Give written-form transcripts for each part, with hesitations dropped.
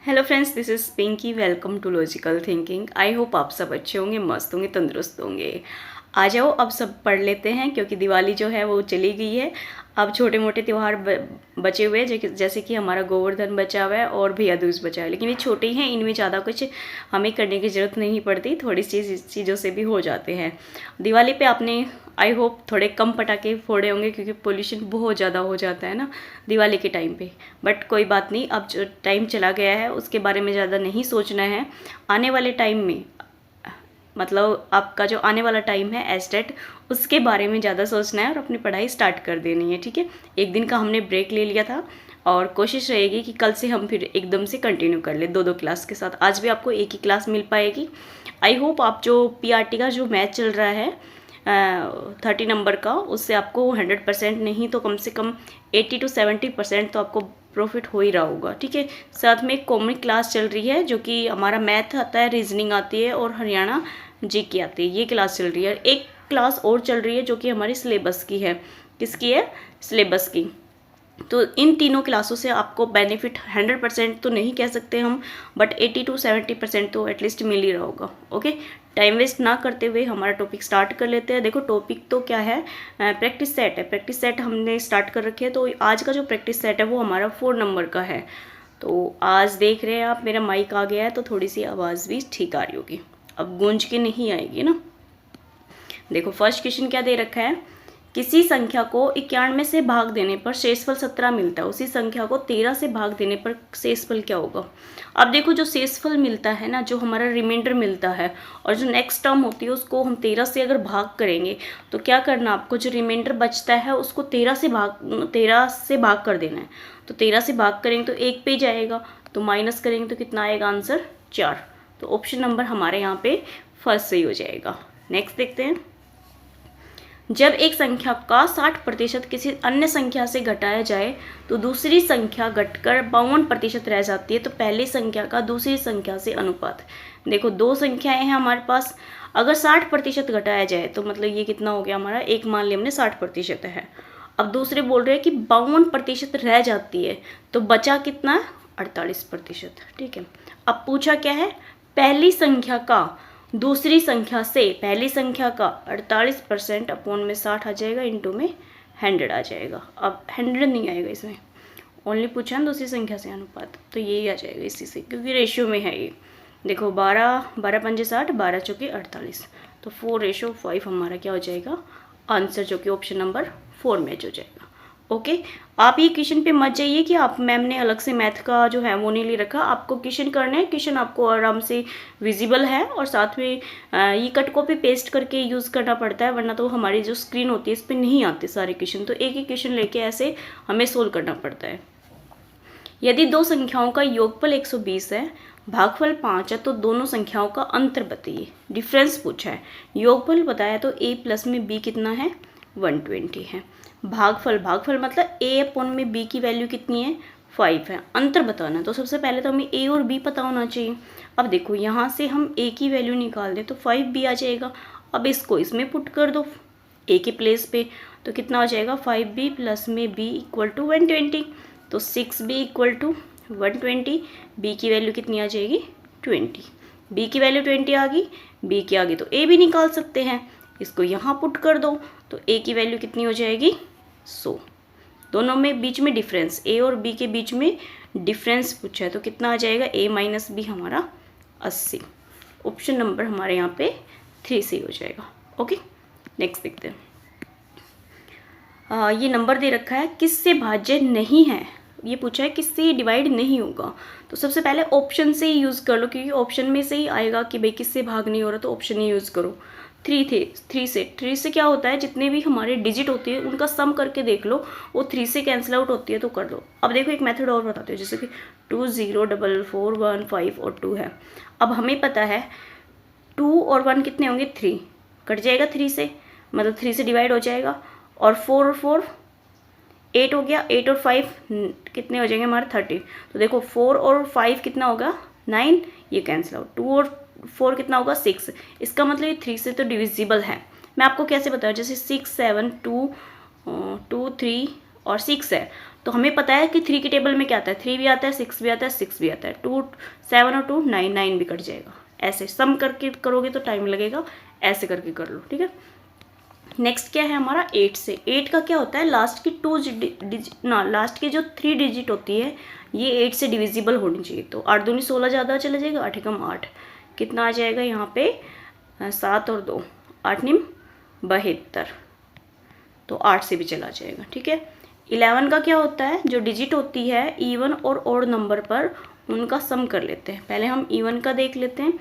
Hello friends, this is Pinky. Welcome to logical thinking. I hope आप सब अच्छे होंगे, मस्त होंगे, तंदुरुस्त होंगे। आ जाओ अब सब पढ़ लेते हैं, क्योंकि दिवाली जो है वो चली गई है। अब छोटे मोटे त्यौहार बचे हुए हैं, जैसे कि हमारा गोवर्धन बचा हुआ है और भैया दूज बचा है, लेकिन ये छोटे ही हैं, इनमें ज़्यादा कुछ हमें करने की ज़रूरत नहीं पड़ती, थोड़ी सी चीज़ों से भी हो जाते हैं। दिवाली पे आपने आई होप थोड़े कम पटाखे फोड़े होंगे, क्योंकि पोल्यूशन बहुत ज़्यादा हो जाता है ना दिवाली के टाइम पे। बट कोई बात नहीं, अब जो टाइम चला गया है उसके बारे में ज़्यादा नहीं सोचना है। आने वाले टाइम में, मतलब आपका जो आने वाला टाइम है एस्टेट, उसके बारे में ज़्यादा सोचना है और अपनी पढ़ाई स्टार्ट कर देनी है। ठीक है, एक दिन का हमने ब्रेक ले लिया था और कोशिश रहेगी कि कल से हम फिर एकदम से कंटिन्यू कर ले दो क्लास के साथ। आज भी आपको एक ही क्लास मिल पाएगी। आई होप आप जो पीआरटी का जो मैथ चल रहा है 30 नंबर का, उससे आपको 100% नहीं तो कम से कम 80 to 70% तो आपको प्रॉफिट हो ही रहा होगा। ठीक है, साथ में एक कॉमन क्लास चल रही है जो कि हमारा मैथ आता है, रीजनिंग आती है और हरियाणा जीके आती है। ये क्लास चल रही है। एक क्लास और चल रही है जो कि हमारी सिलेबस की है। किसकी है? सिलेबस की। तो इन तीनों क्लासों से आपको बेनिफिट 100% तो नहीं कह सकते हम, बट 80 to 70% तो एटलीस्ट मिल ही रहा होगा। ओके, टाइम वेस्ट ना करते हुए हमारा टॉपिक स्टार्ट कर लेते हैं। देखो टॉपिक तो क्या है, प्रैक्टिस सेट है। प्रैक्टिस सेट हमने स्टार्ट कर रखी है। तो आज का जो प्रैक्टिस सेट है वो हमारा 4 नंबर का है। तो आज देख रहे हैं आप, मेरा माइक आ गया है तो थोड़ी सी आवाज़ भी ठीक आ रही होगी, अब गूंज के नहीं आएगी ना। देखो फर्स्ट क्वेश्चन क्या दे रखा है, किसी संख्या को 91 से भाग देने पर शेषफल 17 मिलता है, उसी संख्या को 13 से भाग देने पर शेषफल क्या होगा। अब देखो जो शेषफल मिलता है ना, जो हमारा रिमाइंडर मिलता है और जो नेक्स्ट टर्म होती है उसको हम 13 से अगर भाग करेंगे तो क्या करना, आपको जो रिमाइंडर बचता है उसको 13 से भाग कर देना है। तो 13 से भाग करेंगे तो 1 पे जाएगा, तो माइनस करेंगे तो कितना आएगा आंसर, 4। तो ऑप्शन नंबर हमारे यहाँ पे फर्स्ट सही हो जाएगा। नेक्स्ट देखते हैं, जब एक संख्या का 60% किसी अन्य संख्या से घटाया जाए तो दूसरी संख्या घटकर 52% रह जाती है, तो पहली संख्या का दूसरी संख्या से अनुपात। देखो दो संख्याएं हैं हमारे पास, अगर 60% घटाया जाए तो मतलब ये कितना हो गया हमारा, एक मान लिया हमने 60% है। अब दूसरे बोल रहे हैं कि 52% रह जाती है, तो बचा कितना, 48%। ठीक है, अब पूछा क्या है, पहली संख्या का दूसरी संख्या से, पहली संख्या का 48% अपॉन में 60 आ जाएगा, इंटू में 100 आ जाएगा। अब 100 नहीं आएगा इसमें, ओनली पूछा है दूसरी संख्या से अनुपात, तो यही आ जाएगा इसी से, क्योंकि रेशियो में है ये। देखो 12 पंजे 60, 12 चौके 48, तो 4:5 हमारा क्या हो जाएगा आंसर, जो कि ऑप्शन नंबर 4 मैच हो जाएगा। ओके, आप ये क्वेश्चन पे मत जाइए कि आप मैम ने अलग से मैथ का जो है वो नहीं ले रखा, आपको क्वेश्चन करने हैं। क्वेश्चन आपको आराम से विजिबल है और साथ में ये कट कॉपी पेस्ट करके यूज़ करना पड़ता है, वरना तो हमारी जो स्क्रीन होती है इस पर नहीं आते सारे क्वेश्चन, तो एक ही क्वेश्चन लेके ऐसे हमें सोल्व करना पड़ता है। यदि दो संख्याओं का योगफल 120 है, भागफल 5 है, तो दोनों संख्याओं का अंतर बताइए। डिफरेंस पूछा है, योगफल बताया तो a प्लस में b कितना है, 120 है। भागफल मतलब a अपॉन में b की वैल्यू कितनी है, 5 है। अंतर बताना, तो सबसे पहले तो हमें a और b पता होना चाहिए। अब देखो यहाँ से हम a की वैल्यू निकाल दें तो 5b आ जाएगा। अब इसको इसमें पुट कर दो a के प्लेस पे, तो कितना हो जाएगा, 5b प्लस में b इक्वल टू 120, तो 6b इक्वल टू 120। b की वैल्यू कितनी आ जाएगी, 20। b की वैल्यू 20 आ गई, b की आ गई तो a भी निकाल सकते हैं, इसको यहाँ पुट कर दो तो a की वैल्यू कितनी हो जाएगी, 100। दोनों में बीच में डिफरेंस, a और b के बीच में डिफरेंस पूछा है, तो कितना आ जाएगा, a माइनस b हमारा 80। ऑप्शन नंबर हमारे यहाँ पे 3 सही हो जाएगा। ओके, नेक्स्ट देखते हैं। ये नंबर दे रखा है, किससे भाज्य नहीं है, ये पूछा है किससे डिवाइड नहीं होगा। तो सबसे पहले ऑप्शन से ही यूज़ कर लो, क्योंकि ऑप्शन में से ही आएगा कि भाई किससे भाग नहीं हो रहा, तो ऑप्शन ही यूज़ करो। 3 से क्या होता है, जितने भी हमारे डिजिट होती है उनका सम करके देख लो, वो 3 से कैंसिल आउट होती है, तो कर लो। अब देखो एक मेथड और बताते हो, जैसे कि 2 0 4 4 1 5 और 2 है। अब हमें पता है 2 और 1 कितने होंगे, 3 कट जाएगा 3 से, मतलब 3 से डिवाइड हो जाएगा, और 4 और 4 8 हो गया, 8 और 5 कितने हो जाएंगे हमारे 30। तो देखो 4 और 5 कितना होगा, 9, ये कैंसिल आउट। 2 और 4 कितना होगा, 6। इसका मतलब ये 3 से तो डिविजिबल है। मैं आपको कैसे बताऊँ, जैसे 6 7 2 2 3 और 6 है, तो हमें पता है कि 3 की टेबल में क्या आता है, 3 भी आता है, 6 भी आता है, 6 भी आता है, 2 7 और 2 9, 9 भी कट जाएगा। ऐसे सम करके करोगे तो टाइम लगेगा, ऐसे करके कर लो, ठीक है। नेक्स्ट क्या है हमारा 8 से। 8 का क्या होता है, लास्ट की लास्ट की जो 3 डिजिट होती है ये 8 से डिविजिबल होनी चाहिए। तो 8 दूनी 16 ज़्यादा चला जाएगा, 8 एकम 8, कितना आ जाएगा यहाँ पे 7 और 2 8 निम 72, तो 8 से भी चला जाएगा, ठीक है। 11 का क्या होता है, जो डिजिट होती है इवन और ऑड नंबर पर उनका सम कर लेते हैं। पहले हम इवन का देख लेते हैं,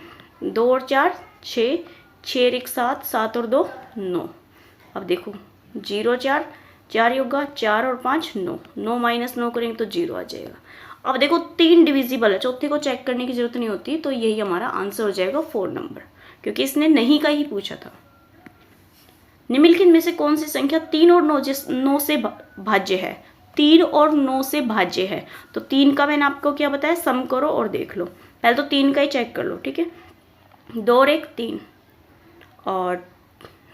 2 और 4 6, 6 और 1 7, 7 और 2 9। अब देखो 0 4 4 योगा 4 और 5 9, 9 माइनस 9 करेंगे तो 0 आ जाएगा। अब देखो 3 डिविजिबल है, चौथे को चेक करने की जरूरत नहीं होती, तो यही हमारा आंसर हो जाएगा 4 नंबर, क्योंकि इसने नहीं का ही पूछा था। निम्नलिखित में से कौन सी संख्या 3 और 9 से भाज्य है। 3 और 9 से भाज्य है, तो 3 का मैंने आपको क्या बताया, सम करो और देख लो। पहले तो 3 का ही चेक कर लो, ठीक है। 2 और 1 3, और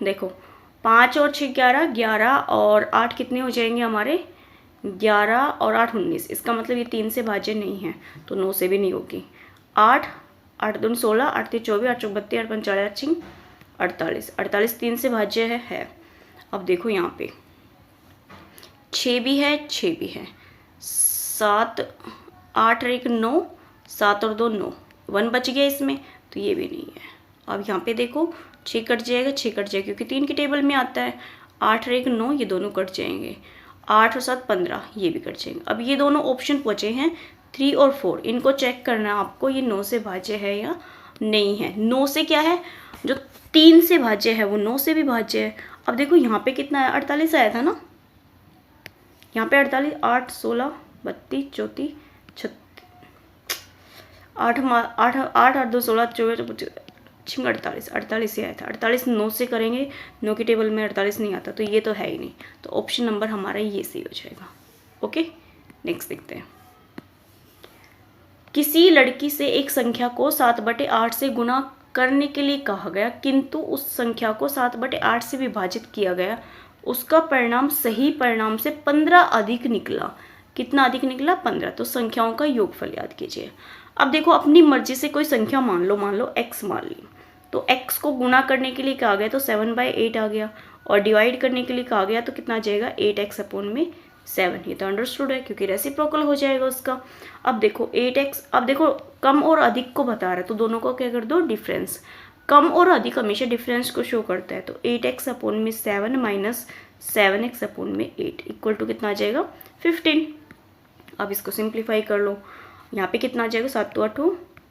देखो 5 और 6 11, 11 और 8 कितने हो जाएंगे हमारे, 11 और 8 19। इसका मतलब ये 3 से भाज्य नहीं है, तो 9 से भी नहीं होगी। 8 8 दूनी 16, 8 3 24, 8 4 32, 8 5 40, 48, 48 3 से भाज्य है। अब देखो यहाँ पे 6 भी है, 6 भी है, 7 8 और 1 9, 7 और 2 9, 1 बच गया इसमें, तो ये भी नहीं है। अब यहाँ पे देखो 6 कट जाएगा, 6 कट जाएगा क्योंकि 3 की टेबल में आता है। 8 और 1 9, ये दोनों कट जाएंगे। 8 और 7 15, ये भी कट जाएंगे। अब ये दोनों ऑप्शन बचे हैं 3 और 4, इनको चेक करना है आपको, ये 9 से भाज्य है या नहीं है। 9 से क्या है, जो 3 से भाज्य है वो 9 से भी भाज्य है। अब देखो यहाँ पे कितना है, 48 आया था ना, यहाँ पे 48, 8 16 32 34 36, 8 8 8 8 2 16 24 48, 48 ही आया था। 48 9 से करेंगे, 9 की टेबल में 48 नहीं आता, तो ये तो है ही नहीं, तो ऑप्शन नंबर हमारा ये सही हो जाएगा। ओके, नेक्स्ट देखते हैं। किसी लड़की से एक संख्या को 7/8 से गुना करने के लिए कहा गया, किंतु उस संख्या को 7/8 से विभाजित किया गया, उसका परिणाम सही परिणाम से 15 अधिक निकला। कितना अधिक निकला, 15। तो संख्याओं का योगफल याद कीजिए। अब देखो अपनी मर्जी से कोई संख्या मान लो x मान ली, तो x को गुना करने के लिए कहा गया तो 7/8 आ गया, और डिवाइड करने के लिए कहा गया तो कितना आ जाएगा 8x अपॉन में 7। ये तो अंडरस्टूड है क्योंकि रेसिप्रोकल हो जाएगा उसका। अब देखो 8x, अब देखो कम और अधिक को बता रहा है तो दोनों को क्या कर दो, डिफरेंस। कम और अधिक हमेशा डिफरेंस को शो करता है, तो 8x अपॉन में 7 माइनस 7x अपॉन में 8 इक्वल टू कितना आ जाएगा 15। अब इसको सिंप्लीफाई कर लो, यहाँ पे कितना आ जाएगा 7 8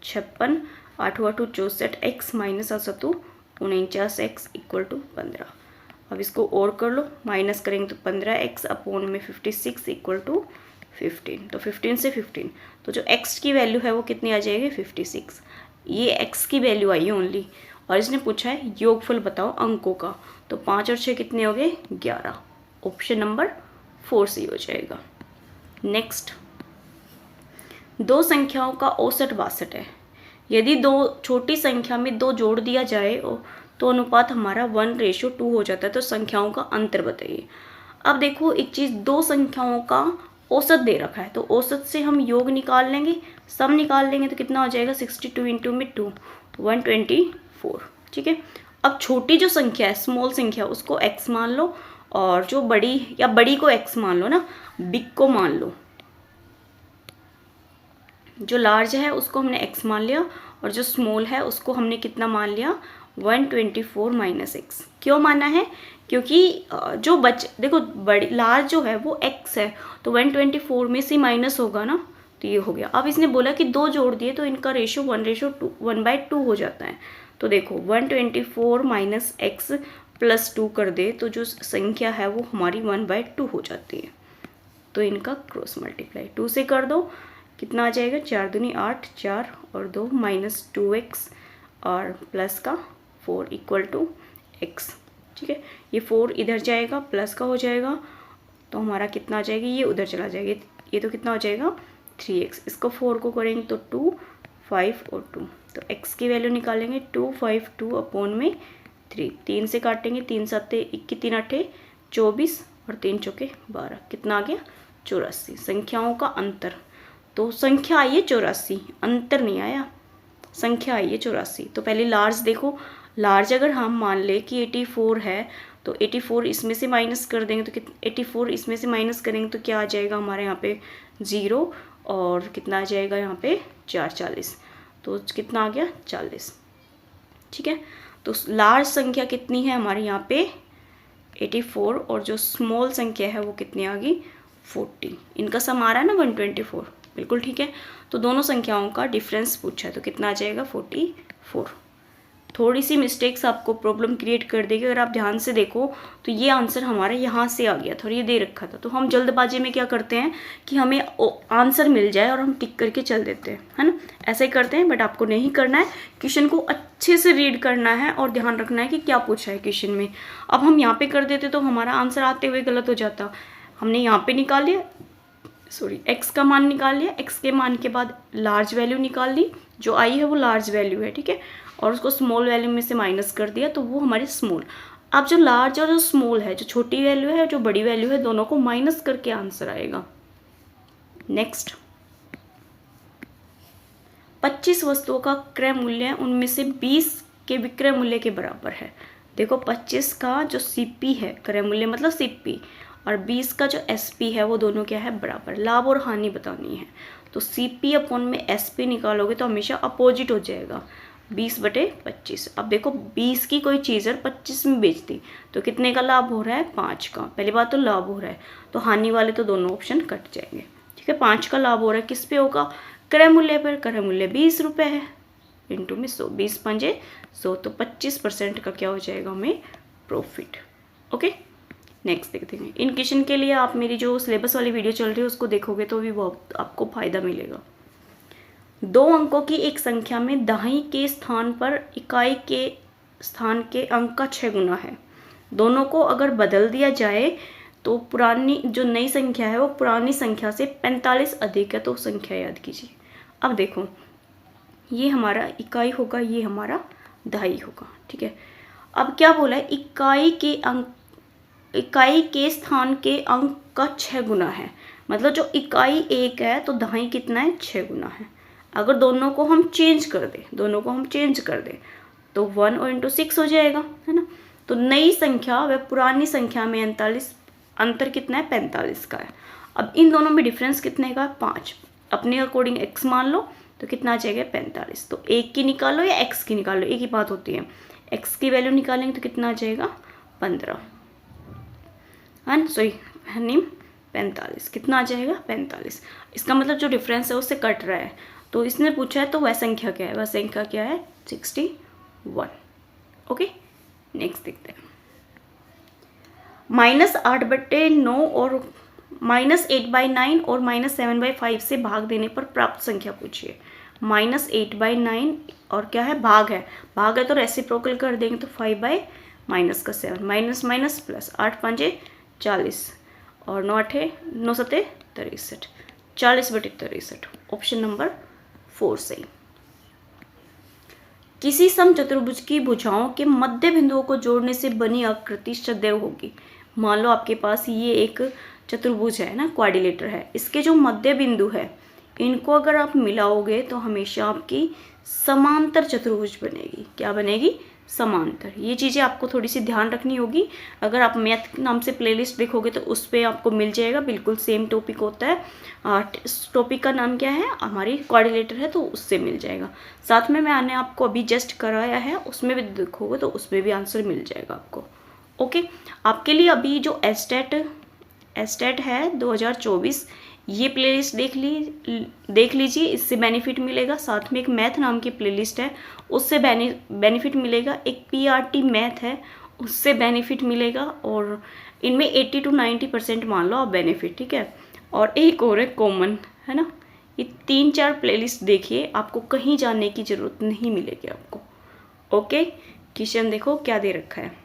56, 8 8 64, x minus 7 49x equal to 15। अब इसको और कर लो, माइनस करेंगे तो 15x अपॉन में 56 इक्वल टू 15। तो 15 से 15, तो जो x की वैल्यू है वो कितनी आ जाएगी 56। ये x की वैल्यू आई है ओनली, और इसने पूछा है योगफल बताओ अंकों का, तो 5 और 6 कितने हो गए 11। ऑप्शन नंबर 4 सी हो जाएगा। नेक्स्ट, दो संख्याओं का औसत 62 है। यदि दो छोटी संख्या में 2 जोड़ दिया जाए तो अनुपात हमारा 1:2 हो जाता है, तो संख्याओं का अंतर बताइए। अब देखो एक चीज़, दो संख्याओं का औसत दे रखा है, तो औसत से हम योग निकाल लेंगे, सम निकाल लेंगे, तो कितना हो जाएगा 62 इंटू में 2 124, ठीक है। अब छोटी जो संख्या है, स्मॉल संख्या, उसको x मान लो, और जो बड़ी या बड़ी को x मान लो ना, बिग को मान लो। जो लार्ज है उसको हमने x मान लिया, और जो स्मॉल है उसको हमने कितना मान लिया 124 माइनस x। क्यों माना है, क्योंकि जो देखो बड़ी लार्ज जो है वो x है, तो 124 में से माइनस होगा ना, तो ये हो गया। अब इसने बोला कि 2 जोड़ दिए तो इनका रेशियो 1:2 हो जाता है, तो देखो 124 माइनस x प्लस 2 कर दे तो जो संख्या है वो हमारी 1/2 हो जाती है। तो इनका क्रॉस मल्टीप्लाई 2 से कर दो, कितना आ जाएगा 4 दूनी 8, 4 और 2 माइनस 2x और प्लस का 4 इक्वल टू x, ठीक है। ये 4 इधर जाएगा, प्लस का हो जाएगा, तो हमारा कितना आ जाएगा, ये उधर चला जाएगा, ये तो कितना हो जाएगा 3x। इसको 4 को करेंगे तो 2 5 और 2, तो x की वैल्यू निकालेंगे 252 अपॉन में 3। 3 से काटेंगे, 3 7 21, 3 8 24 और 3 चौके 12, कितना आ गया 84, संख्याओं का अंतर। तो संख्या आई है 84, अंतर नहीं आया, संख्या आई है 84। तो पहले लार्ज देखो, लार्ज अगर हम मान ले कि 84 है तो 84 इसमें से माइनस कर देंगे तो 84 इसमें से माइनस करेंगे तो क्या आ जाएगा हमारे यहाँ पे 0, और कितना आ जाएगा यहाँ पे 40, तो कितना आ गया 40। ठीक है, तो लार्ज संख्या कितनी है हमारे यहाँ पे 84, और जो स्मॉल संख्या है वो कितनी आ गई 40। इनका सम आ रहा है ना 124, बिल्कुल ठीक है। तो दोनों संख्याओं का डिफरेंस पूछा है तो कितना आ जाएगा 44। थोड़ी सी मिस्टेक्स आपको प्रॉब्लम क्रिएट कर देगी, अगर आप ध्यान से देखो तो ये आंसर हमारा यहाँ से आ गया था और ये दे रखा था। तो हम जल्दबाजी में क्या करते हैं कि हमें आंसर मिल जाए और हम टिक करके चल देते हैं, है ना, ऐसे ही करते हैं। बट आपको नहीं करना है, क्वेश्चन को अच्छे से रीड करना है और ध्यान रखना है कि क्या पूछा है क्वेश्चन में। अब हम यहाँ पे कर देते तो हमारा आंसर आते हुए गलत हो जाता। हमने यहाँ पे निकाल लिया, सॉरी x का मान निकाल लिया, x के मान के बाद लार्ज वैल्यू निकाल ली, जो आई है वो लार्ज वैल्यू है, ठीक है, और उसको स्मॉल वैल्यू में से माइनस कर दिया तो वो हमारी स्मॉल। अब जो लार्ज और जो स्मॉल है, जो छोटी वैल्यू है जो बड़ी वैल्यू है, दोनों को माइनस करके आंसर आएगा। नेक्स्ट, 25 वस्तुओं का क्रय मूल्य उनमें से 20 के विक्रय मूल्य के बराबर है। देखो 25 का जो सीपी है, क्रय मूल्य मतलब सीपी, और 20 का जो एसपी है वो दोनों क्या है बराबर। लाभ और हानि बतानी है तो सीपी अपॉन में एसपी निकालोगे तो हमेशा अपोजिट हो जाएगा, 20/25। अब देखो 20 की कोई चीज़ है 25 में बेचती तो कितने का लाभ हो रहा है 5 का, पहली बात तो लाभ हो रहा है, तो हानि वाले तो दोनों ऑप्शन कट जाएंगे। ठीक है, 5 का लाभ हो रहा है, किस पे होगा, क्रय मूल्य पर। क्रय मूल्य 20 रुपये है, इंटू में 100, 20 पंजे 100, तो 25% का क्या हो जाएगा हमें प्रॉफिट। ओके, नेक्स्ट देखते हैं। इन क्वेश्चन के लिए आप मेरी जो सिलेबस वाली वीडियो चल रही है उसको देखोगे तो भी बहुत आपको फायदा मिलेगा। 2 अंकों की एक संख्या में दहाई के स्थान पर इकाई के स्थान के अंक का 6 गुना है। दोनों को अगर बदल दिया जाए तो पुरानी जो नई संख्या है वो पुरानी संख्या से 45 अधिक है, तो संख्या याद कीजिए। अब देखो ये हमारा इकाई होगा, ये हमारा दहाई होगा, ठीक है। अब क्या बोला है, इकाई के स्थान के अंक का 6 गुना है, मतलब जो इकाई 1 है तो दहाई कितना है 6 गुना है। अगर दोनों को हम चेंज कर दें तो 1 और इंटू 6 हो जाएगा, है ना। तो नई संख्या व पुरानी संख्या में 39, अंतर कितना है 45 का है। अब इन दोनों में डिफरेंस कितने का 5, अपने अकॉर्डिंग x मान लो तो कितना आ जाएगा 45। तो 1 की निकालो या x की निकालो, एक ही बात होती है। x की वैल्यू निकालेंगे तो कितना आ जाएगा 15, है सॉरी 45, कितना आ जाएगा 45। इसका मतलब जो डिफरेंस है उससे कट रहा है। तो इसने पूछा है तो वह संख्या क्या है, वह संख्या क्या है 61। ओके, नेक्स्ट देखते हैं। -8/9 और -8/9 और -7/5 से भाग देने पर प्राप्त संख्या पूछिए। -8/9 और क्या है भाग है तो रेसिप्रोकल कर देंगे तो 5/-7, माइनस माइनस प्लस, 8 पंजे 40 और 9 8 9 7 63, 40/63, ऑप्शन नंबर 4 सही। किसी समचतुर्भुज की भुजाओं के मध्य बिंदुओं को जोड़ने से बनी आकृति सदैव होगी। मान लो आपके पास ये एक चतुर्भुज है ना, क्वाड्रिलेटर है, इसके जो मध्य बिंदु है इनको अगर आप मिलाओगे तो हमेशा आपकी समांतर चतुर्भुज बनेगी। क्या बनेगी, समांतर। ये चीज़ें आपको थोड़ी सी ध्यान रखनी होगी। अगर आप मैथ नाम से प्लेलिस्ट देखोगे तो उस पर आपको मिल जाएगा, बिल्कुल सेम टॉपिक होता है। इस टॉपिक का नाम क्या है, हमारी क्वाड्रिलेटर है, तो उससे मिल जाएगा। साथ में मैंने आपको अभी जस्ट कराया है, उसमें भी देखोगे तो उसमें भी आंसर मिल जाएगा आपको। ओके, आपके लिए अभी जो एस्टेट है 2024, ये प्लेलिस्ट देख लीजिए, इससे बेनिफिट मिलेगा। साथ में एक मैथ नाम की प्लेलिस्ट है, उससे बेनिफिट मिलेगा। एक पीआरटी मैथ है, उससे बेनिफिट मिलेगा। और इनमें 80 to 90% मान लो आप बेनिफिट, ठीक है। और एक और है कॉमन, है ना। ये 3-4 प्लेलिस्ट देखिए, आपको कहीं जाने की ज़रूरत नहीं मिलेगी आपको। ओके, क्वेश्चन देखो क्या दे रखा है।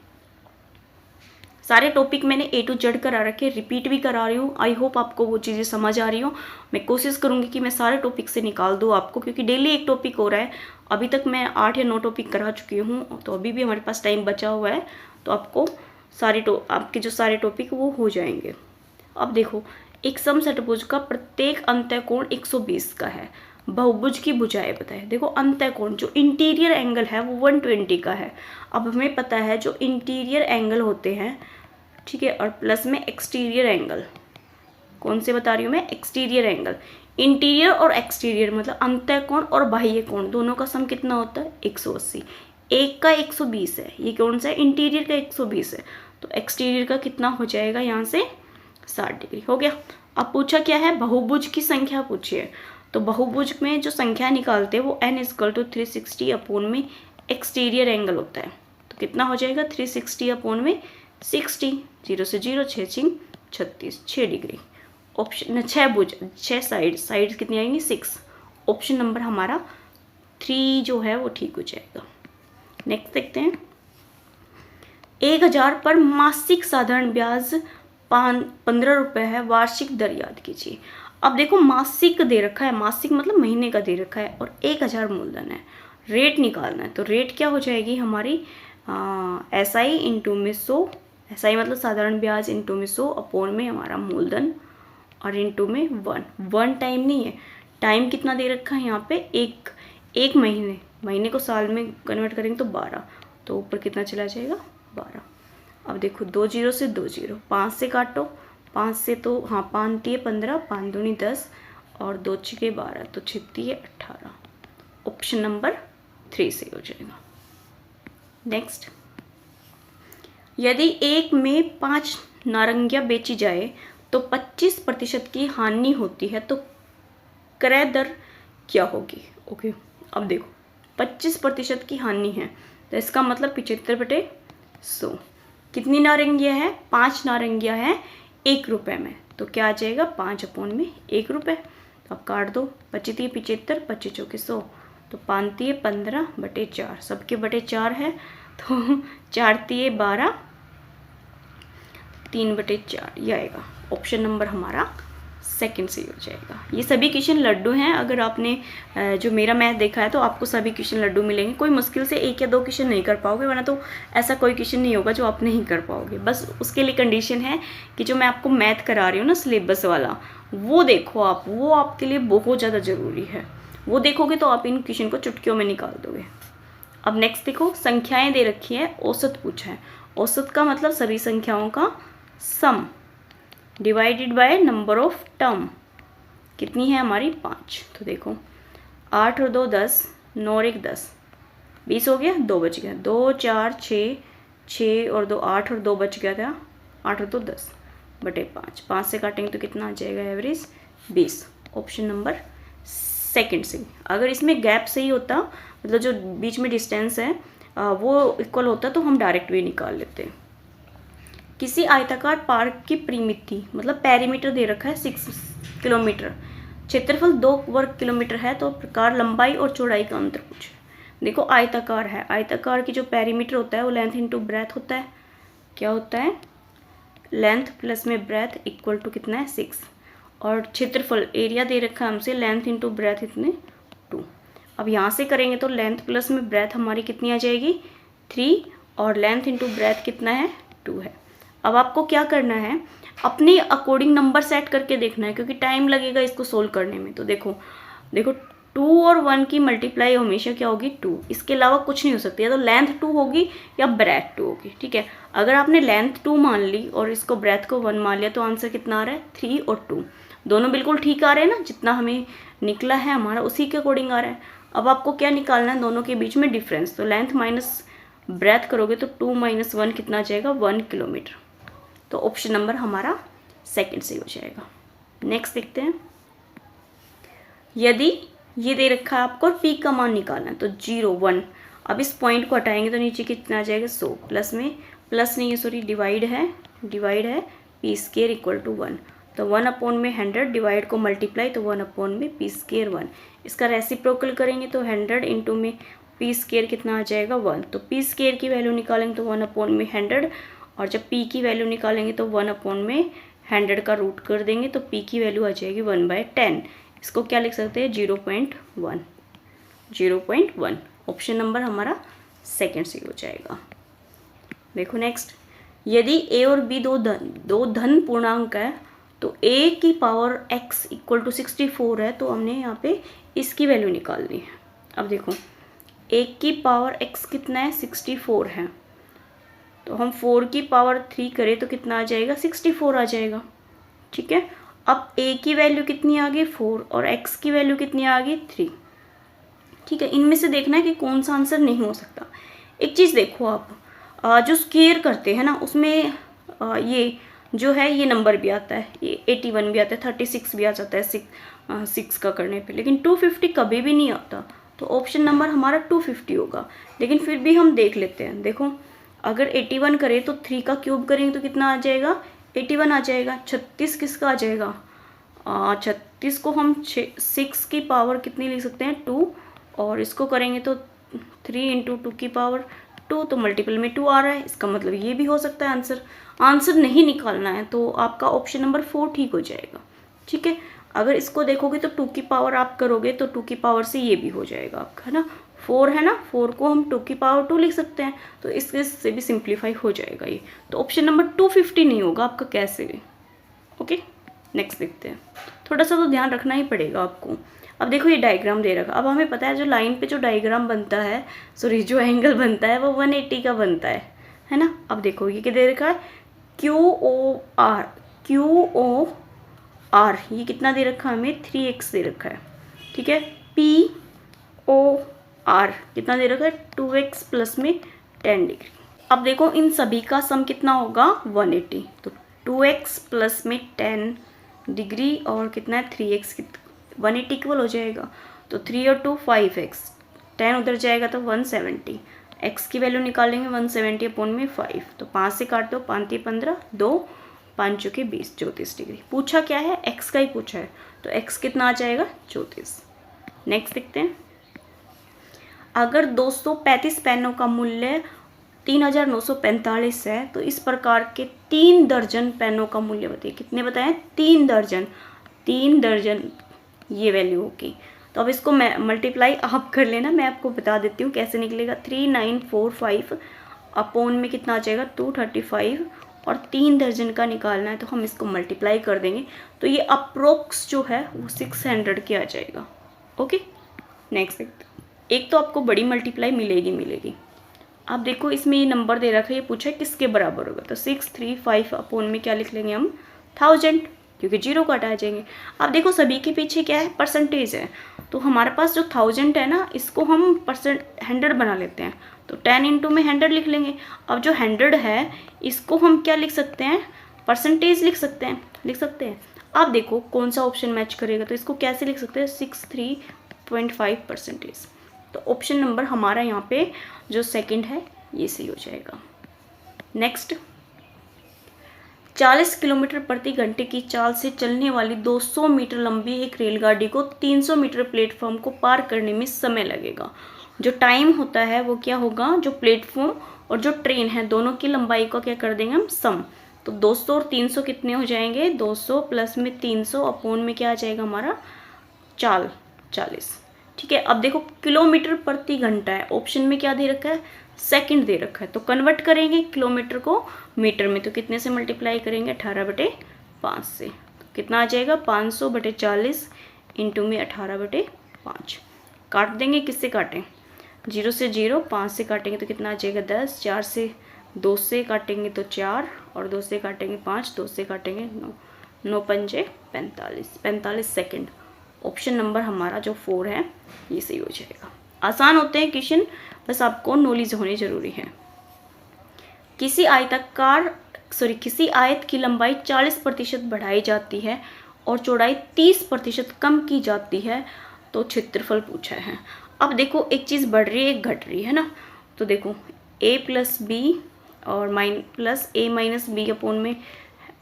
सारे टॉपिक मैंने A to Z करा रखे, रिपीट भी करा रही हूँ। आई होप आपको वो चीज़ें समझ आ रही हो। मैं कोशिश करूँगी कि मैं सारे टॉपिक से निकाल दूँ आपको, क्योंकि डेली एक टॉपिक हो रहा है। अभी तक मैं 8 या 9 टॉपिक करा चुकी हूँ, तो अभी भी हमारे पास टाइम बचा हुआ है, तो आपको आपके जो सारे टॉपिक वो हो जाएंगे। अब देखो एक समषटभुज का प्रत्येक अंतःकोण 120 का है। बहुभुज की भुजाएं बताए। देखो अंतःकोण जो इंटीरियर एंगल है वो 120 का है। अब हमें पता है जो इंटीरियर एंगल होते हैं, ठीक है, और प्लस में एक्सटीरियर एंगल, कौन से बता रही हूँ मैं, एक्सटीरियर एंगल। इंटीरियर और एक्सटीरियर मतलब अंतःकोण और बाह्य कोण दोनों का सम कितना होता है 180। एक का 120 है, ये कौन सा है, इंटीरियर का 120 है, तो एक्सटीरियर का कितना हो जाएगा यहाँ से 60 डिग्री हो गया। अब पूछा क्या है, बहुभुज की संख्या पूछी है। तो बहुभुज में जो संख्या निकालते हैं वो n = 360 अपॉन में एक्सटीरियर एंगल होता है, तो कितना हो जाएगा 360 अपॉन में 60, 0 से 0, 6 36, 6 डिग्री। ऑप्शन 6 भुज, 6 साइड कितनी आएंगी 6। ऑप्शन नंबर हमारा 3 जो है वो ठीक हो जाएगा। नेक्स्ट देखते हैं, 1000 पर मासिक साधारण ब्याज 15 रुपये है, वार्षिक दर याद कीजिए। अब देखो मासिक दे रखा है, मासिक मतलब महीने का दे रखा है, और 1000 मूलधन है, रेट निकालना है। तो रेट क्या हो जाएगी हमारी, SI इंटू में 100, SI मतलब साधारण ब्याज इंटू में 100 अपॉन में हमारा मूलधन और इंटू में 1 टाइम नहीं है, टाइम कितना दे रखा है यहाँ पे, एक महीने को साल में कन्वर्ट करेंगे तो 12, तो ऊपर कितना चला जाएगा 12। अब देखो 2 0 से 2 0, 5 से काटो, 5 से तो हाँ 5 3 15, 5 दूनी 10 और 2 6 12, तो 6 3 18। ऑप्शन नंबर 3 से हो जाएगा। नेक्स्ट, यदि एक में 5 नारंगियाँ बेची जाए तो 25% की हानि होती है, तो क्रय दर क्या होगी। ओके, अब देखो 25% की हानि है, तो इसका मतलब 75/100। कितनी नारंगियाँ हैं, 5 नारंगियाँ हैं 1 रुपये में, तो क्या आ जाएगा 5 अपॉन में 1 रुपये। तो अब काट दो, 25 75, 25 चौके 100, तो 5 3 15/4, सबके बटे 4 है, तो 4 3 12, 3/4 ये आएगा। ऑप्शन नंबर हमारा सेकंड से हो जाएगा। ये सभी क्वेश्चन लड्डू हैं, अगर आपने जो मेरा मैथ देखा है तो आपको सभी क्वेश्चन लड्डू मिलेंगे। कोई मुश्किल से 1 या 2 क्वेश्चन नहीं कर पाओगे, वरना तो ऐसा कोई क्वेश्चन नहीं होगा जो आप नहीं कर पाओगे। बस उसके लिए कंडीशन है कि जो मैं आपको मैथ करा रही हूँ ना सिलेबस वाला, वो देखो आप, वो आपके लिए बहुत ज़्यादा ज़रूरी है। वो देखोगे तो आप इन क्वेश्चन को चुटकियों में निकाल दोगे। अब नेक्स्ट देखो, संख्याएँ दे रखी है, औसत पूछा है। औसत का मतलब सभी संख्याओं का सम divided by number of term, कितनी है हमारी 5। तो देखो 8 और 2 10, 9 और 1 10, 20 हो गया, 2 बच गया, 2 4 6, 6 और 2 8 और 2 बच गया था, 8 और 2 10/5, 5 से काटेंगे तो कितना आ जाएगा एवरेज 20। ऑप्शन नंबर सेकंड से। अगर इसमें गैप सही होता, मतलब जो बीच में डिस्टेंस है वो इक्वल होता, तो हम डायरेक्ट भी निकाल लेते। किसी आयताकार पार्क की परिमिति मतलब पेरीमीटर दे रखा है 6 किलोमीटर, क्षेत्रफल 2 वर्ग किलोमीटर है, तो प्रकार लंबाई और चौड़ाई का अंतर पूछे। देखो आयताकार है, आयताकार की जो पेरीमीटर होता है वो लेंथ इंटू ब्रेथ होता है। क्या होता है, लेंथ प्लस में ब्रेथ इक्वल टू कितना है 6, और क्षेत्रफल एरिया दे रखा है हमसे, लेंथ इंटू ब्रेथ इतने 2। अब यहाँ से करेंगे तो लेंथ प्लस में ब्रेथ हमारी कितनी आ जाएगी 3, और लेंथ इंटू ब्रेथ कितना है 2 है। अब आपको क्या करना है, अपने अकॉर्डिंग नंबर सेट करके देखना है, क्योंकि टाइम लगेगा इसको सोल्व करने में। तो देखो 2 और 1 की मल्टीप्लाई हमेशा क्या होगी 2, इसके अलावा कुछ नहीं हो सकती, या तो लेंथ 2 होगी या ब्रेथ 2 होगी। ठीक है, अगर आपने लेंथ 2 मान ली और इसको ब्रेथ को 1 मान लिया, तो आंसर कितना आ रहा है 3 और 2, दोनों बिल्कुल ठीक आ रहे हैं ना, जितना हमें निकला है हमारा उसी के अकॉर्डिंग आ रहा है। अब आपको क्या निकालना है, दोनों के बीच में डिफरेंस। तो लेंथ माइनस ब्रेथ करोगे तो 2 - 1 कितना आ जाएगा 1 किलोमीटर। तो ऑप्शन नंबर हमारा सेकंड से हो जाएगा। नेक्स्ट देखते हैं, यदि ये दे रखा है आपको पी का मान निकालना है, तो 0 1, अब इस पॉइंट को हटाएंगे तो नीचे कितना आ जाएगा 100, प्लस में प्लस नहीं है सॉरी डिवाइड है पी स्केयर इक्वल टू 1, तो 1 अपॉन में 100, डिवाइड को मल्टीप्लाई तो 1 अपॉन में पी स्केयर 1, इसका रेसिप्रोकल करेंगे तो 100 इंटू में पी स्केयर कितना आ जाएगा 1, तो पी स्केयर की वैल्यू निकालेंगे तो 1 अपॉन में 100, और जब p की वैल्यू निकालेंगे तो 1 अपॉन में 100 का रूट कर देंगे तो p की वैल्यू आ जाएगी 1/10। इसको क्या लिख सकते हैं 0.1। ऑप्शन नंबर हमारा सेकंड से हो जाएगा। देखो नेक्स्ट, यदि a और b दो धन पूर्णांक है तो a की पावर x इक्वल टू 64 है, तो हमने यहाँ पे इसकी वैल्यू निकालनी है। अब देखो a की पावर x कितना है, 64 है, तो हम 4 की पावर 3 करें तो कितना आ जाएगा, 64 आ जाएगा। ठीक है, अब a की वैल्यू कितनी आ गई, 4, और x की वैल्यू कितनी आ गई, 3। ठीक है, इनमें से देखना है कि कौन सा आंसर नहीं हो सकता। एक चीज़ देखो आप, जो स्क्वेयर करते हैं ना उसमें ये जो है ये नंबर भी आता है, ये 81 भी आता है, 36 भी आ जाता है 6 का करने पे, लेकिन 250 कभी भी नहीं आता। तो ऑप्शन नंबर हमारा 250 होगा। लेकिन फिर भी हम देख लेते हैं। देखो अगर 81 करें तो 3 का क्यूब करेंगे तो कितना आ जाएगा, 81 आ जाएगा। 36 किसका आ जाएगा, 36 को हम 6 की पावर कितनी लिख सकते हैं, 2, और इसको करेंगे तो 3 इंटू 2 की पावर 2, तो मल्टीपल में 2 आ रहा है। इसका मतलब ये भी हो सकता है आंसर नहीं निकालना है तो आपका ऑप्शन नंबर 4 ठीक हो जाएगा। ठीक है, अगर इसको देखोगे तो 2 की पावर आप करोगे तो 2 की पावर से ये भी हो जाएगा आपका, है ना। 4 है ना, 4 को हम 2 की पावर 2 लिख सकते हैं, तो इससे भी सिंप्लीफाई हो जाएगा ये। तो ऑप्शन नंबर 250 नहीं होगा आपका कैसे भी। ओके, नेक्स्ट देखते हैं। थोड़ा सा तो ध्यान रखना ही पड़ेगा आपको। अब देखो ये डायग्राम दे रखा, अब हमें पता है जो लाइन पे जो डायग्राम बनता है, सॉरी जो एंगल बनता है वो 180 का बनता है ना। अब देखो ये क्या दे रखा है, QOR, ये कितना दे रखा है हमें, 3x दे रखा है। ठीक है, POR कितना दे रखा है, 2x प्लस में 10 डिग्री। अब देखो इन सभी का सम कितना होगा, 180, तो 2x प्लस में 10 डिग्री और कितना है 3x, 180 इक्वल हो जाएगा। तो 3 और 2 5x, 10 उधर जाएगा तो 170, x की वैल्यू निकालेंगे 170 अपॉन में 5, तो 5 से काट दो, 5 3 15, 2 5 चौके 20, 34 डिग्री। पूछा क्या है, x का ही पूछा है, तो x कितना आ जाएगा, 34। नेक्स्ट देखते हैं। अगर 235 पेनों का मूल्य 3945 है तो इस प्रकार के 3 दर्जन पेनों का मूल्य बताइए। कितने बताएं, 3 दर्जन ये वैल्यू होगी। तो अब इसको मल्टीप्लाई आप कर लेना, मैं आपको बता देती हूँ कैसे निकलेगा। 3945 अपॉन में कितना आ जाएगा, 235, और 3 दर्जन का निकालना है तो हम इसको मल्टीप्लाई कर देंगे, तो ये अप्रोक्स जो है वो 600 के आ जाएगा। ओके, नेक्स्ट देखते हैं। एक तो आपको बड़ी मल्टीप्लाई मिलेगी। अब देखो इसमें ये नंबर दे रखा है, ये पूछा है किसके बराबर होगा, तो 635 अपॉन में क्या लिख लेंगे हम, 1000, क्योंकि 0 को हटा जाएंगे। अब देखो सभी के पीछे क्या है, परसेंटेज है, तो हमारे पास जो 1000 है ना, इसको हम 100 बना लेते हैं, तो 10 इंटू में 100 लिख लेंगे। अब जो 100 है इसको हम क्या लिख सकते हैं, परसेंटेज लिख सकते हैं। अब देखो कौन सा ऑप्शन मैच करेगा, तो इसको कैसे लिख सकते हैं, 63.5%। तो ऑप्शन नंबर हमारा यहाँ पे जो सेकंड है ये सही हो जाएगा। नेक्स्ट, 40 किलोमीटर प्रति घंटे की चाल से चलने वाली 200 मीटर लंबी एक रेलगाड़ी को 300 मीटर प्लेटफॉर्म को पार करने में समय लगेगा। जो टाइम होता है वो क्या होगा, जो प्लेटफॉर्म और जो ट्रेन है दोनों की लंबाई को क्या कर देंगे हम, सम। तो 200 और 300 कितने हो जाएंगे, 200 प्लस में 300 अपॉन में क्या आ जाएगा हमारा, 40। ठीक है, अब देखो किलोमीटर प्रति घंटा है, ऑप्शन में क्या दे रखा है, सेकंड दे रखा है, तो कन्वर्ट करेंगे किलोमीटर को मीटर में, तो कितने से मल्टीप्लाई करेंगे, 18/5 से, तो कितना आ जाएगा, 500/40 इंटू में 18/5। काट देंगे, किससे काटें, 0 से 0, 5 से काटेंगे तो कितना आ जाएगा 10, 4 से 2 से काटेंगे तो 4, और 2 से काटेंगे 5, 2 से काटेंगे 9, 9 पंजे 45 सेकेंड। ऑप्शन नंबर हमारा जो 4 है ये सही हो जाएगा। आसान होते हैं क्वेश्चन, बस आपको नॉलेज होनी जरूरी है। किसी आयत की लंबाई 40% बढ़ाई जाती है और चौड़ाई 30% कम की जाती है तो क्षेत्रफल पूछा है। अब देखो एक चीज़ बढ़ रही है, एक घट रही है ना, तो देखो a प्लस बी और plus a minus b upon में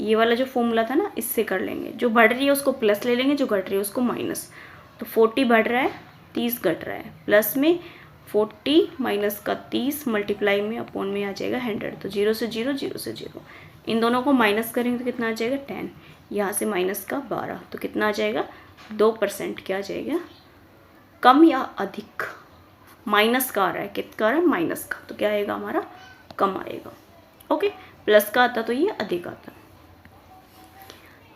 ये वाला जो फॉर्मूला था ना, इससे कर लेंगे। जो बढ़ रही है उसको प्लस ले लेंगे, जो घट रही है उसको माइनस। तो 40 बढ़ रहा है, 30 घट रहा है, प्लस में 40 माइनस का 30 मल्टीप्लाई में अपॉन में आ जाएगा 100, तो 0 से 0, 0 से 0, इन दोनों को माइनस करेंगे तो कितना आ जाएगा 10, यहाँ से माइनस का 12, तो कितना आ जाएगा 2%, क्या आ जाएगा, कम या अधिक, माइनस का आ रहा है, कितना आ रहा है, माइनस का, तो क्या आएगा हमारा, कम आएगा। ओके, प्लस का आता तो ये अधिक आता।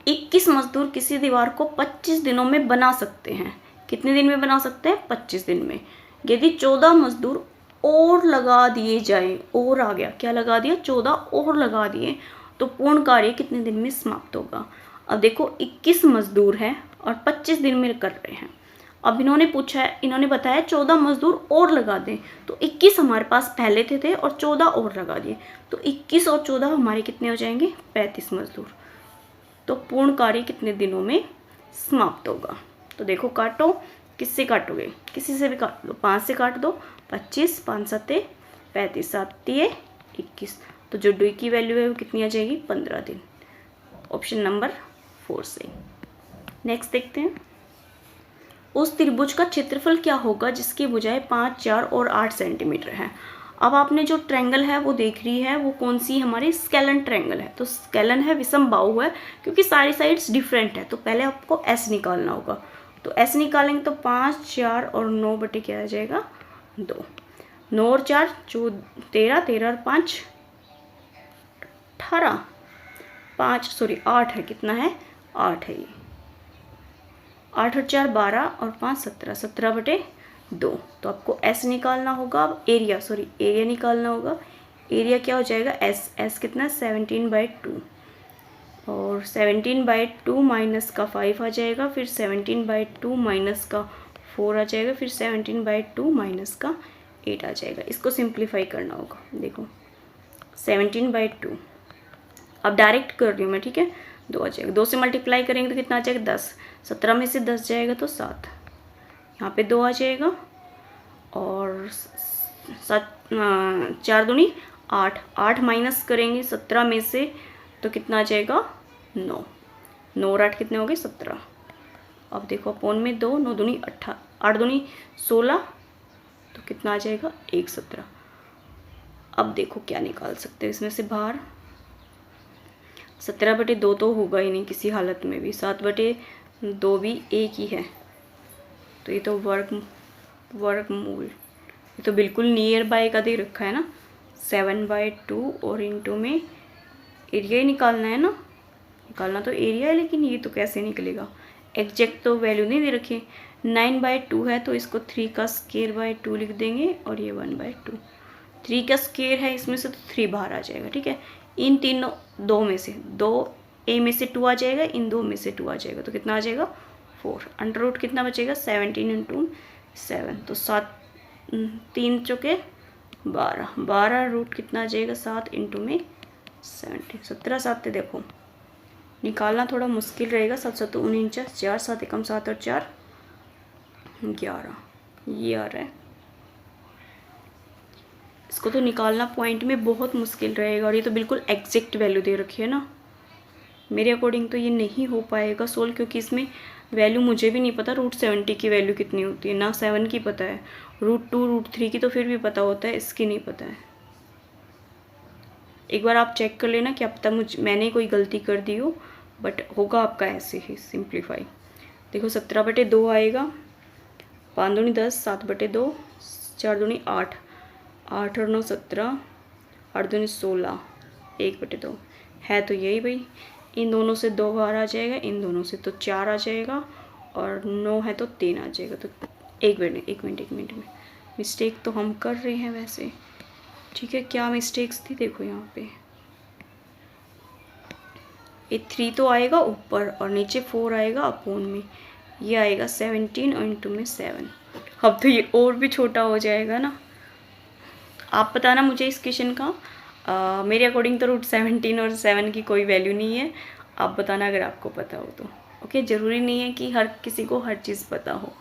21 मजदूर किसी दीवार को 25 दिनों में बना सकते हैं। कितने दिन में बना सकते हैं? 25 दिन में। यदि 14 मजदूर और लगा दिए जाएं, और आ गया, क्या लगा दिया? 14 और लगा दिए, तो पूर्ण कार्य कितने दिन में समाप्त होगा? अब देखो 21 मजदूर हैं और 25 दिन में कर रहे हैं। अब इन्होंने पूछा है, इन्होंने बताया 14 मजदूर और लगा दें, तो 21 हमारे पास पहले थे और 14 और लगा दिए, तो 21 और 14 हमारे कितने हो जाएंगे? 35 मजदूर। तो पूर्ण कार्य कितने दिनों में समाप्त होगा? तो देखो काटो, किससे काटोगे? किसी से भी काट दो, 5 से काट दो, 25, 5 सत्ते 35, 7 तिये 21, तो जो डी की वैल्यू है वो कितनी आ जाएगी? 15 दिन। ऑप्शन नंबर 4 से। नेक्स्ट देखते हैं, उस त्रिभुज का क्षेत्रफल क्या होगा जिसकी भुजाएं 5, 4 और 8 सेंटीमीटर है? अब आपने जो ट्रायंगल है वो देख रही है, वो कौन सी हमारी स्केलन ट्रायंगल है। तो स्केलन है, विषम बाहु है, क्योंकि सारी साइड्स डिफरेंट है, तो पहले आपको एस निकालना होगा। तो एस निकालेंगे तो 5, 4 और 9 बटे क्या आ जाएगा? 2। 9 और 4 13, 13 और 5 18, 8 है, कितना है? 8 है ये। 8 और 4 12 और 5 17, 17 बटे 2। तो आपको एस निकालना होगा। अब एरिया निकालना होगा। एरिया क्या हो जाएगा? एस कितना? 17/2, और 17/2 माइनस का 5 आ जाएगा, फिर 17/2 माइनस का 4 आ जाएगा, फिर 17/2 माइनस का 8 आ जाएगा। इसको सिंप्लीफाई करना होगा। देखो 17/2, अब डायरेक्ट कर रही हूँ मैं, ठीक है। 2 आ जाएगा, 2 से मल्टीप्लाई करेंगे तो कितना आ जाएगा? 10। 17 में से 10 जाएगा तो 7, यहाँ पे 2 आ जाएगा, और 4 दूनी 8, 8 माइनस करेंगे 17 में से तो कितना आ जाएगा? 9। 9 और 8 कितने हो गए? 17। अब देखो अपोन में 2, 9 दूनी 18, 8 दूनी 16, तो कितना आ जाएगा? 1 17। अब देखो क्या निकाल सकते हैं इसमें से बाहर। 17/2 तो होगा ही नहीं किसी हालत में भी, 7/2 भी एक ही है, तो ये तो वर्गमूल, ये तो बिल्कुल नियर बाय का दे रखा है ना। 7/2 और इंटू में एरिया ही निकालना है ना, निकालना तो एरिया है, लेकिन ये तो कैसे निकलेगा? एग्जैक्ट तो वैल्यू नहीं दे रखी। 9/2 है तो इसको 3 का स्क्वायर बाय 2 लिख देंगे, और ये 1/2। 3 का स्क्वायर है इसमें से, तो 3 बाहर आ जाएगा, ठीक है। इन तीनों 2 में से 2 ए में से 2 आ जाएगा, इन 2 में से 2 आ जाएगा, तो कितना आ जाएगा? 4। अंडर रूट कितना बचेगा? 17 × 7, तो 7 3 चौके 12, 12 रूट कितना आ जाएगा? 7 इंटू में 17, 17 7 देखो निकालना थोड़ा मुश्किल रहेगा। 7 7 49, 4 7 एकम 7 और 4 11, ये आ रहा है। इसको तो निकालना पॉइंट में बहुत मुश्किल रहेगा, और ये तो बिल्कुल एग्जैक्ट वैल्यू दे रखी है ना। मेरे अकॉर्डिंग तो ये नहीं हो पाएगा सोल्व, क्योंकि इसमें वैल्यू मुझे भी नहीं पता √70 की वैल्यू कितनी होती है, ना 7 की पता है। √2 √3 की तो फिर भी पता होता है, इसकी नहीं पता है। एक बार आप चेक कर लेना, क्या पता मैंने कोई गलती कर दी हो, बट होगा आपका ऐसे ही सिंप्लीफाई। देखो 17/2 आएगा, 5 दूनी 10, 7/2, 4 दूनी 8, 8 और 9 17, 8 दूनी 16, 1/2 है तो यही भाई। इन दोनों से 2 बाहर आ जाएगा, इन दोनों से तो 4 आ जाएगा, और 9 है तो 3 आ जाएगा। तो एक मिनट में मिस्टेक तो हम कर रहे हैं वैसे, ठीक है। क्या मिस्टेक्स थी देखो यहाँ पे, ये 3 तो आएगा ऊपर, और नीचे 4 आएगा अपोन में, ये आएगा 17 और इंटू में 7। अब तो ये और भी छोटा हो जाएगा ना। आप बताना मुझे इस क्वेश्चन का। मेरे अकॉर्डिंग तो √17 और 7 की कोई वैल्यू नहीं है। आप बताना अगर आपको पता हो तो। ओके, ज़रूरी नहीं है कि हर किसी को हर चीज़ पता हो।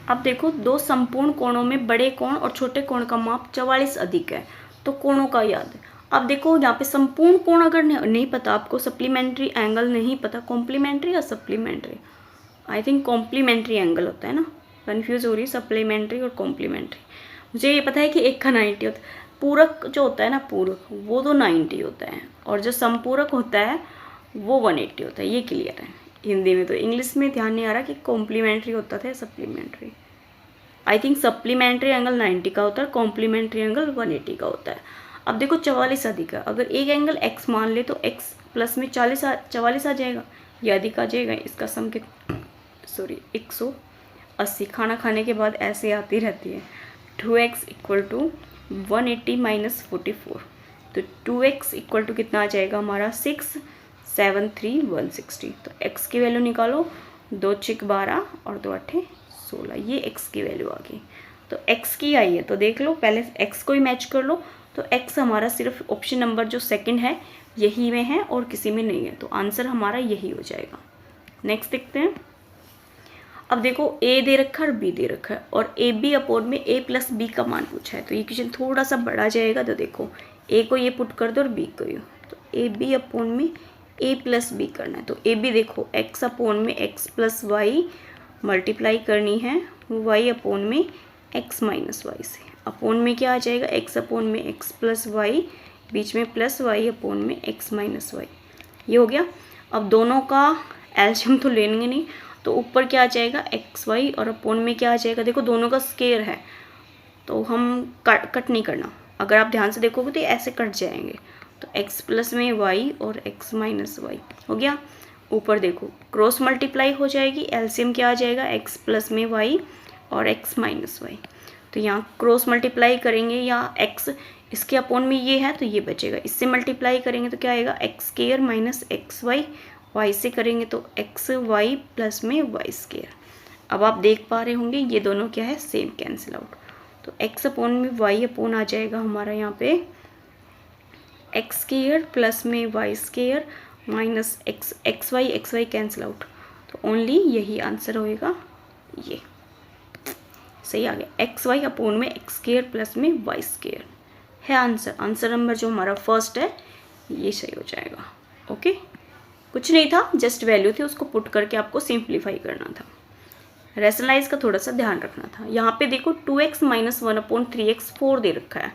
अब देखो, 2 संपूर्ण कोणों में बड़े कोण और छोटे कोण का माप 44 अधिक है, तो कोणों का याद है। अब देखो यहाँ पे संपूर्ण कोण अगर नहीं पता आपको, सप्लीमेंट्री एंगल नहीं पता, कॉम्प्लीमेंट्री या supplementary, I think complementary angle होता है ना, कन्फ्यूज हो रही सप्लीमेंट्री और कॉम्प्लीमेंट्री। मुझे ये पता है कि एक का 90 होता है, पूरक जो होता है ना, पूरक वो तो 90 होता है, और जो संपूरक होता है वो 180 होता है। ये क्लियर है हिंदी में। तो इंग्लिश में ध्यान नहीं आ रहा कि कॉम्प्लीमेंट्री होता था या supplementary. I think supplementary angle 90 का होता है, कॉम्प्लीमेंट्री एंगल 180 का होता है। अब देखो 44 अधिक है, अगर एक एंगल x मान ले तो x प्लस में 44 आ जाएगा, ये अधिक आ जाएगा। इसका सम 180। खाना खाने के बाद ऐसे आती रहती है। 2x इक्वल टू 180 माइनस 44, तो 2x इक्वल टू कितना आ जाएगा हमारा 673 तो x की वैल्यू निकालो, 2 चिक 12 और 2 अट्ठे 16, ये x की वैल्यू आ गई। तो x की आई है तो देख लो, पहले x को ही मैच कर लो। तो x हमारा सिर्फ ऑप्शन नंबर जो सेकंड है यही में है और किसी में नहीं है, तो आंसर हमारा यही हो जाएगा। नेक्स्ट देखते हैं। अब देखो a दे रखा है और b दे रखा है और ए बी अपॉन में a प्लस बी का मान पूछा है, तो ये क्वेश्चन थोड़ा सा बड़ा जाएगा। तो देखो a को ये पुट कर दो और b को ये, तो ए बी अपॉन में a प्लस बी करना है। तो ए बी देखो x अपॉन में x प्लस वाई मल्टीप्लाई करनी है y अपॉन में x माइनस वाई से। अपॉन में क्या आ जाएगा, x अपॉन में x प्लस वाई, बीच में प्लस y अपॉन में x माइनस वाई, ये हो गया। अब दोनों का एलसीएम तो लेंगे नहीं, तो ऊपर क्या आ जाएगा एक्स वाई और अपॉन में क्या आ जाएगा, देखो दोनों का स्केयर है तो हम कट नहीं करना। अगर आप ध्यान से देखोगे तो ऐसे कट जाएंगे, तो x प्लस में y और x माइनस वाई हो गया। ऊपर देखो क्रॉस मल्टीप्लाई हो जाएगी, एलसीएम क्या आ जाएगा x प्लस में y और x माइनस वाई। तो यहाँ क्रॉस मल्टीप्लाई करेंगे या x इसके अपॉन में ये है तो ये बचेगा, इससे मल्टीप्लाई करेंगे तो क्या आएगा x square minus x y, y से करेंगे तो एक्स वाई प्लस में वाई स्केयर। अब आप देख पा रहे होंगे ये दोनों क्या है सेम, कैंसिल आउट। तो एक्स अपॉन में वाई अपॉन आ जाएगा हमारा यहाँ पे एक्स स्केयर प्लस में y square minus x y cancel out, तो ओनली यही आंसर होएगा, ये सही आ गया। एक्स वाई अपॉन में एक्स स्केयर प्लस में वाई स्केयर है आंसर। आंसर नंबर जो हमारा फर्स्ट है ये सही हो जाएगा। ओके, कुछ नहीं था, जस्ट वैल्यू थी, उसको पुट करके आपको सिंप्लीफाई करना था। रैशनलाइज का थोड़ा सा ध्यान रखना था। यहाँ पे देखो 2x माइनस 1/3x 4 दे रखा है,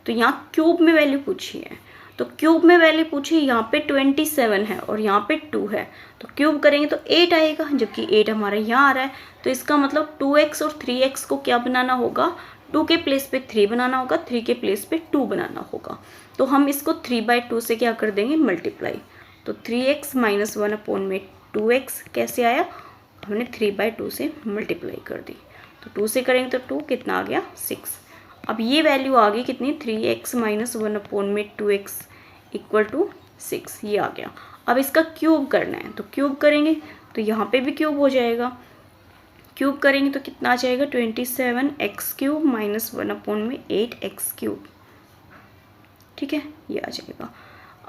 तो यहाँ क्यूब में वैल्यू पूछी है, तो क्यूब में वैल्यू पूछी, यहाँ पे 27 है और यहाँ पे 2 है, तो क्यूब करेंगे तो 8 आएगा, जबकि 8 हमारा यहाँ आ रहा है। तो इसका मतलब 2x और 3x को क्या बनाना होगा, 2 के प्लेस पे 3 बनाना होगा, 3 के प्लेस पे 2 बनाना होगा। तो हम इसको 3/2 से क्या कर देंगे मल्टीप्लाई, तो 3x माइनस 1 अपॉन में 2x कैसे आया, हमने 3/2 से मल्टीप्लाई कर दी, तो 2 से करेंगे तो 2 कितना आ गया 6। अब ये वैल्यू आ गई कितनी 3x माइनस 1 अपॉन में 2x इक्वल टू 6, ये आ गया। अब इसका क्यूब करना है, तो क्यूब करेंगे तो यहाँ पे भी क्यूब हो जाएगा, क्यूब करेंगे तो कितना आ जाएगा 27x क्यूब माइनस 1 अपॉन में 8x क्यूब, ठीक है, ये आ जाएगा।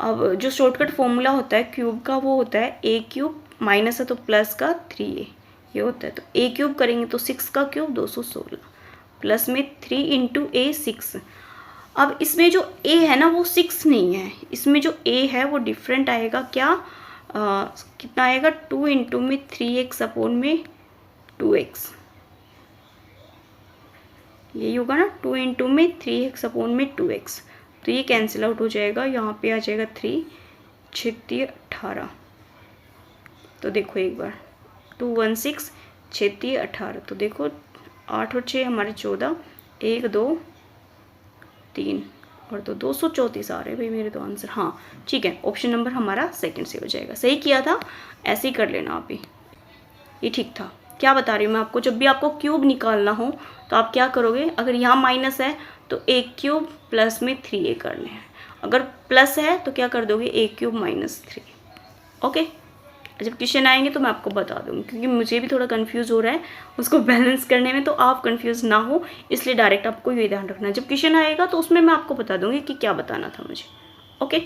अब जो शॉर्टकट फॉर्मूला होता है क्यूब का वो होता है a क्यूब माइनस है तो प्लस का 3a, ये होता है। तो a क्यूब करेंगे तो 6 का क्यूब 216 प्लस में 3 इंटू a 6। अब इसमें जो a है ना वो 6 नहीं है, इसमें जो a है वो डिफरेंट आएगा, क्या कितना आएगा 2 इंटू में 3x अपॉन में 2x, यही होगा ना, 2 इंटू में 3x अपॉन में 2x, तो ये कैंसिल आउट हो जाएगा। यहाँ पे आ जाएगा 3 6 18, तो देखो एक बार 2 1 6 6 18, तो देखो 8 और 6 हमारे 14, 1 2 3 और 2 234 आ रहे हैं भाई मेरे तो आंसर। हाँ ठीक है, ऑप्शन नंबर हमारा सेकंड से हो जाएगा, सही किया था, ऐसे ही कर लेना आप ही, ये ठीक था। क्या बता रही हूँ मैं आपको, जब भी आपको क्यूब निकालना हो तो आप क्या करोगे, अगर यहाँ माइनस है तो a क्यूब प्लस में 3a करने हैं, अगर प्लस है तो क्या कर दोगे a क्यूब माइनस 3। ओके, जब क्वेश्चन आएंगे तो मैं आपको बता दूँगी, क्योंकि मुझे भी थोड़ा कंफ्यूज हो रहा है उसको बैलेंस करने में, तो आप कंफ्यूज ना हो इसलिए डायरेक्ट आपको ये ध्यान रखना है, जब क्वेश्चन आएगा तो उसमें मैं आपको बता दूँगी कि क्या बताना था मुझे। ओके,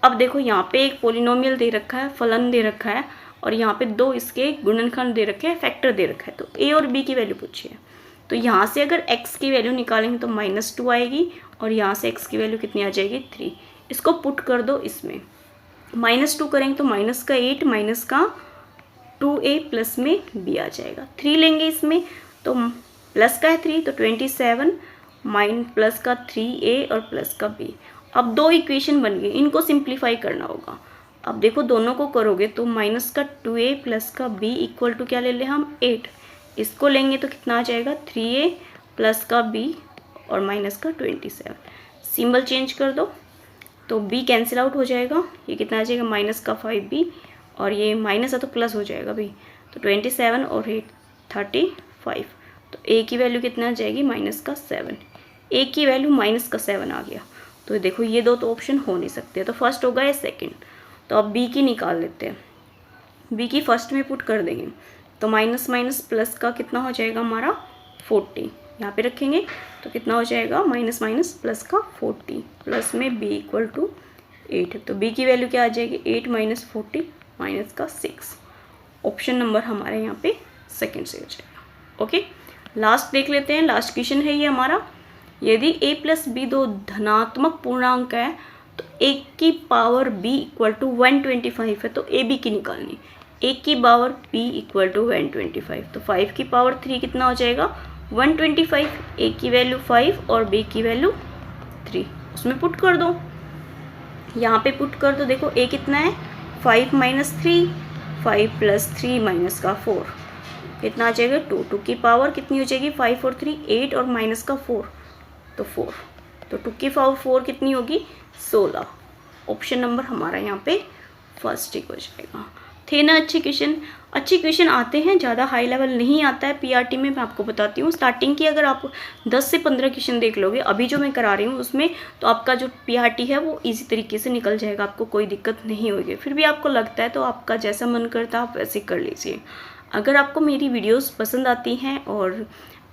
अब देखो यहाँ पे एक पोलिनोमियल दे रखा है, फलन दे रखा है, और यहाँ पे 2 इसके गुणनखंड दे रखे हैं, फैक्टर दे रखा है, तो a और b की वैल्यू पूछी है। तो यहाँ से अगर x की वैल्यू निकालेंगे तो -2 आएगी, और यहाँ से x की वैल्यू कितनी आ जाएगी 3। इसको पुट कर दो इसमें, -2 करेंगे तो माइनस का 8 माइनस का 2a प्लस में b आ जाएगा। 3 लेंगे इसमें तो प्लस का है 3, तो 27 प्लस का 3a और प्लस का b। अब 2 इक्वेशन बन गई, इनको सिंप्लीफाई करना होगा। अब देखो दोनों को करोगे तो माइनस का 2a प्लस का b इक्वल टू क्या ले लें हम 8, इसको लेंगे तो कितना आ जाएगा 3a प्लस का b और माइनस का 27। सिंबल चेंज कर दो, तो b कैंसिल आउट हो जाएगा, ये कितना आ जाएगा माइनस का 5b, और ये माइनस है तो प्लस हो जाएगा भी, तो 27 और 8 35। तो a की वैल्यू कितना आ जाएगी माइनस का 7, a की वैल्यू माइनस का 7 आ गया। तो देखो ये दो तो ऑप्शन हो नहीं सकते, तो फर्स्ट होगा या सेकंड। तो अब b की निकाल लेते हैं, b की फर्स्ट में पुट कर देंगे, तो माइनस माइनस प्लस का कितना हो जाएगा हमारा 40, यहाँ पे रखेंगे तो कितना हो जाएगा माइनस माइनस प्लस का 40, प्लस में b इक्वल टू 8, तो b की वैल्यू क्या आ जाएगी 8 माइनस 40 माइनस का 6। ऑप्शन नंबर हमारे यहाँ पे सेकंड से हो जाएगा। ओके, लास्ट देख लेते हैं, लास्ट क्वेश्चन है ये हमारा। यदि a प्लस बी दो धनात्मक पूर्णांक है तो a की पावर b इक्वल टू 125 है, तो a b की निकालनी, a की पावर b इक्वल टू 125, तो 5 की पावर 3 कितना हो जाएगा 125, a की वैल्यू 5 और b की वैल्यू 3, उसमें पुट कर दो, यहाँ पे पुट कर दो। देखो a कितना है 5 माइनस 3, 5 प्लस 3 माइनस का 4, कितना आ जाएगा 2, 2 की पावर कितनी हो जाएगी 5 और 3 8 और माइनस का 4, तो 4, तो 2 की पावर 4 कितनी होगी 16। ऑप्शन नंबर हमारा यहाँ पे फर्स्ट टिक हो जाएगा। थे ना अच्छे क्वेश्चन आते हैं, ज़्यादा हाई लेवल नहीं आता है पीआरटी में। मैं आपको बताती हूँ स्टार्टिंग की अगर आप 10 से 15 क्वेश्चन देख लोगे अभी जो मैं करा रही हूँ उसमें, तो आपका जो पीआरटी है वो इजी तरीके से निकल जाएगा, आपको कोई दिक्कत नहीं होगी। फिर भी आपको लगता है तो आपका जैसा मन करता है आप वैसे कर लीजिए। अगर आपको मेरी वीडियोज़ पसंद आती हैं और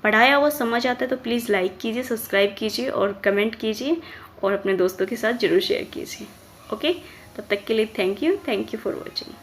पढ़ाया हुआ समझ आता है तो प्लीज़ लाइक कीजिए, सब्सक्राइब कीजिए और कमेंट कीजिए और अपने दोस्तों के साथ ज़रूर शेयर कीजिए। ओके, तब तक के लिए थैंक यू फॉर वॉचिंग।